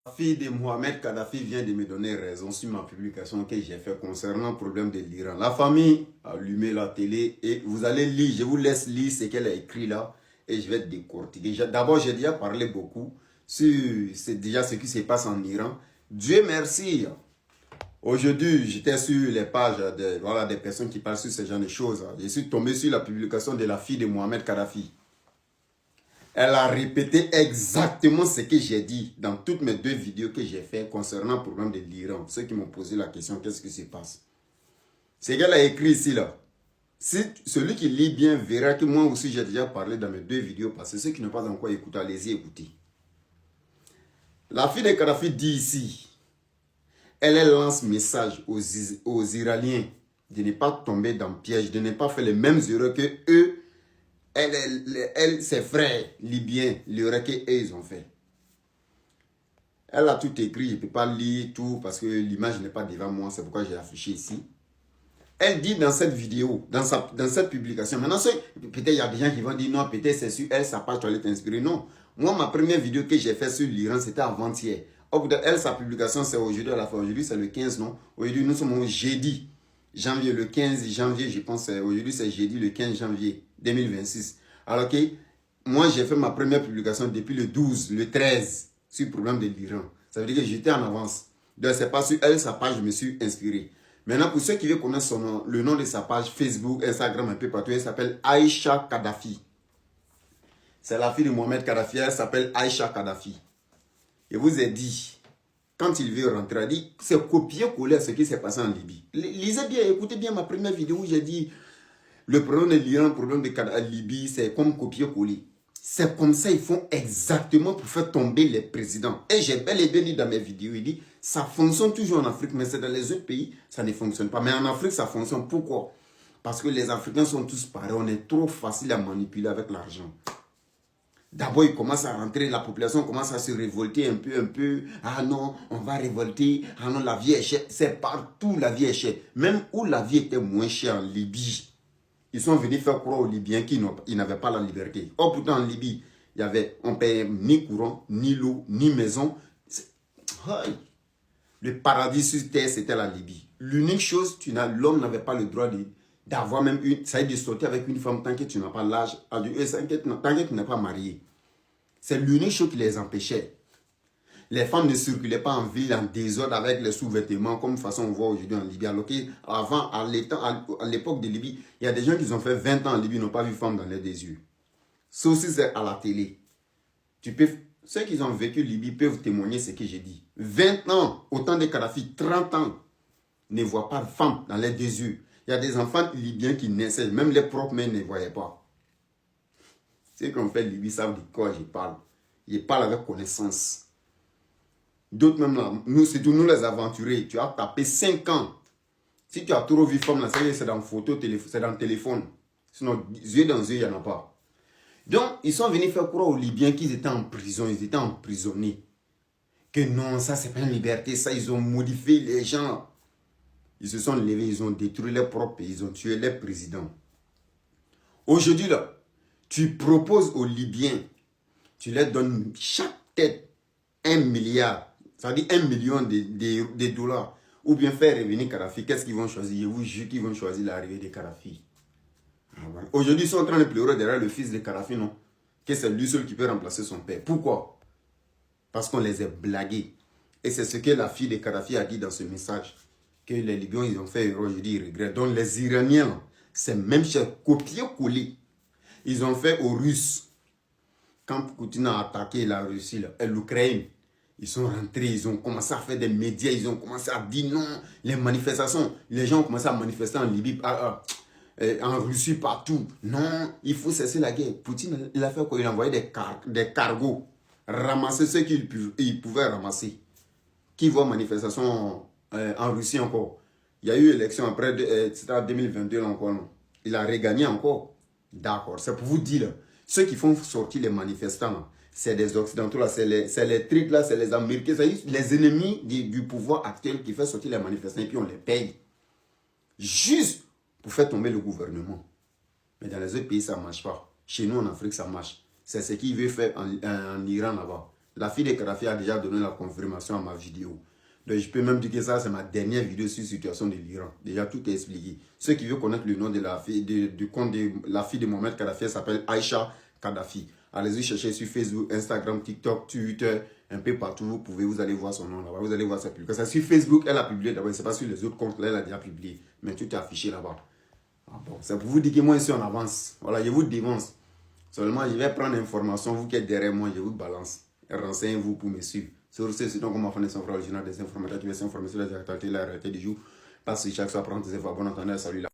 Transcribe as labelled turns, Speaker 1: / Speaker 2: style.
Speaker 1: La fille de Mohamed Kadhafi vient de me donner raison sur ma publication que j'ai fait concernant le problème de l'Iran. La famille a allumé la télé et vous allez lire, je vous laisse lire ce qu'elle a écrit là et je vais décortiquer. D'abord, j'ai déjà parlé beaucoup sur déjà ce qui se passe en Iran. Dieu merci. Aujourd'hui, j'étais sur les pages des personnes qui parlent sur ce genre de choses. Je suis tombé sur la publication de la fille de Mohamed Kadhafi. Elle a répété exactement ce que j'ai dit dans toutes mes 2 vidéos que j'ai fait concernant le problème de l'Iran. Ceux qui m'ont posé la question, qu'est-ce qui se passe? Ce qu'elle a écrit ici, là. Si celui qui lit bien verra que moi aussi j'ai déjà parlé dans mes 2 vidéos passées. Ceux qui n'ont pas encore écouté, allez-y écouter. La fille de Kadhafi dit ici, elle lance message aux Iraniens de ne pas tomber dans le piège, de ne pas faire les mêmes erreurs que eux. Ses frères libyens, l'erreur qu'eux ils ont fait. Elle a tout écrit, je ne peux pas lire tout parce que l'image n'est pas devant moi, c'est pourquoi j'ai affiché ici. Elle dit dans cette vidéo, dans cette publication, maintenant peut-être il y a des gens qui vont dire non, peut-être c'est sur elle, sa page, tu allais t'inspirer. Non, moi ma première vidéo que j'ai fait sur l'Iran, c'était avant-hier. Elle, sa publication, c'est aujourd'hui à la fin. Aujourd'hui, c'est le 15, non? Aujourd'hui, nous sommes au jeudi, janvier, le 15 janvier, je pense. Aujourd'hui, c'est jeudi, le 15 janvier 2026. Alors que moi, j'ai fait ma première publication depuis le 12, le 13, sur le problème de l'Iran. Ça veut dire que j'étais en avance. Donc, c'est pas sur elle, sa page, je me suis inspiré. Maintenant, pour ceux qui veulent connaître son nom, le nom de sa page Facebook, Instagram, un peu partout, elle s'appelle Aïcha Kadhafi. C'est la fille de Mohamed Kadhafi, elle s'appelle Aïcha Kadhafi. Je vous ai dit, quand il veut rentrer, il dit, c'est copier-coller ce qui s'est passé en Libye. Lisez bien, écoutez bien ma première vidéo où j'ai dit, le problème de l'Iran, le problème de Libye, c'est comme copier-coller. C'est comme ça, ils font exactement pour faire tomber les présidents. Et j'ai bel et bien dit dans mes vidéos, il dit, ça fonctionne toujours en Afrique, mais c'est dans les autres pays, ça ne fonctionne pas. Mais en Afrique, ça fonctionne. Pourquoi? Parce que les Africains sont tous pareils, on est trop facile à manipuler avec l'argent. D'abord, il commence à rentrer, la population commence à se révolter un peu. Ah non, on va révolter. Ah non, la vie est chère. C'est partout la vie est chère. Même où la vie était moins chère en Libye. Ils sont venus faire croire aux Libyens qu'ils n'avaient pas la liberté. Or, pourtant, en Libye, on ne payait ni courant, ni l'eau, ni maison. Le paradis sur terre, c'était la Libye. L'unique chose, l'homme n'avait pas le droit d'avoir même ça veut dire de sortir avec une femme tant que tu n'as pas l'âge, tant que tu n'es pas marié. C'est l'unique chose qui les empêchait. Les femmes ne circulaient pas en ville, en désordre, avec les sous-vêtements, comme de façon on voit aujourd'hui en Libye. Alors qu'avant, à l'époque de Libye, il y a des gens qui ont fait 20 ans en Libye, n'ont pas vu femme dans les yeux. Ça aussi, c'est à la télé. Ceux qui ont vécu Libye peuvent témoigner ce que j'ai dit. 20 ans, autant de Kadhafi, 30 ans, ne voient pas de femme dans les 2 yeux. Il y a des enfants libyens qui naissaient, même les propres mères ne voyaient pas. Ceux qui ont fait Libye savent de quoi je parle. Je parle avec connaissance. D'autres même là, c'est nous les aventuriers. Tu as tapé 5 ans. Si tu as trop vu femme là, c'est dans photo, c'est dans le téléphone. Sinon, yeux dans yeux, il n'y en a pas. Donc, ils sont venus faire croire aux Libyens qu'ils étaient en prison, ils étaient emprisonnés. Que non, ça c'est pas une liberté, ça ils ont modifié les gens. Ils se sont levés, ils ont détruit leur propre pays, ils ont tué les présidents. Aujourd'hui là, tu proposes aux Libyens, tu leur donnes chaque tête 1 milliard, ça veut dire 1 million de dollars, ou bien faire revenir Kadhafi. Qu'est-ce qu'ils vont choisir? Je vous jure qu'ils vont choisir l'arrivée de Kadhafi. Aujourd'hui, ils sont en train de pleurer derrière le fils de Kadhafi, non? Que c'est lui seul qui peut remplacer son père. Pourquoi? Parce qu'on les a blagués. Et c'est ce que la fille de Kadhafi a dit dans ce message. Que les Libyens, ils ont fait erreur, je dis, ils regrettent. Donc les Iraniens, c'est même cher, copier-coller. Ils ont fait aux Russes. Quand Poutine a attaqué la Russie et l'Ukraine, ils sont rentrés, ils ont commencé à faire des médias, ils ont commencé à dire non, les manifestations. Les gens ont commencé à manifester en Libye, en Russie, partout. Non, il faut cesser la guerre. Poutine, il a fait quoi? Il a envoyé des cargos, ramasser ce qu'il pouvait ramasser. Qui voit manifestation en Russie encore? Il y a eu élection après, c'était en 2022 encore. Non? Il a regagné encore. D'accord, c'est pour vous dire, ceux qui font sortir les manifestants, c'est des Occidentaux, c'est les trucs là, c'est les Américains, c'est les ennemis du pouvoir actuel qui font sortir les manifestants et puis on les paye. Juste pour faire tomber le gouvernement. Mais dans les autres pays, ça ne marche pas. Chez nous, en Afrique, ça marche. C'est ce qu'il veut faire en Iran là-bas. La fille de Kadhafi a déjà donné la confirmation à ma vidéo. Donc je peux même dire que ça, c'est ma dernière vidéo sur la situation de l'Iran. Déjà, tout est expliqué. Ceux qui veulent connaître le nom de la fille, du compte de la fille de Mohamed Kadhafi, elle s'appelle Aïcha Kadhafi. Allez-y chercher sur Facebook, Instagram, TikTok, Twitter, un peu partout. Vous allez voir son nom là-bas. Vous allez voir sa publication. C'est sur Facebook, elle a publié d'abord. C'est pas sur les autres comptes là, elle a déjà publié. Mais tout est affiché là-bas. Ah bon, c'est pour vous dire que moi, ici, on avance. Voilà, je vous dévance. Seulement, je vais prendre l'information. Vous qui êtes derrière moi, je vous balance. Renseignez-vous pour me suivre. Sur ce, c'est donc comment faire des informations originales, des informateurs qui veulent s'informer sur les actualités, la réalité du jour. Parce que chaque fois, prendre des infos. Bon entendeur, salut là.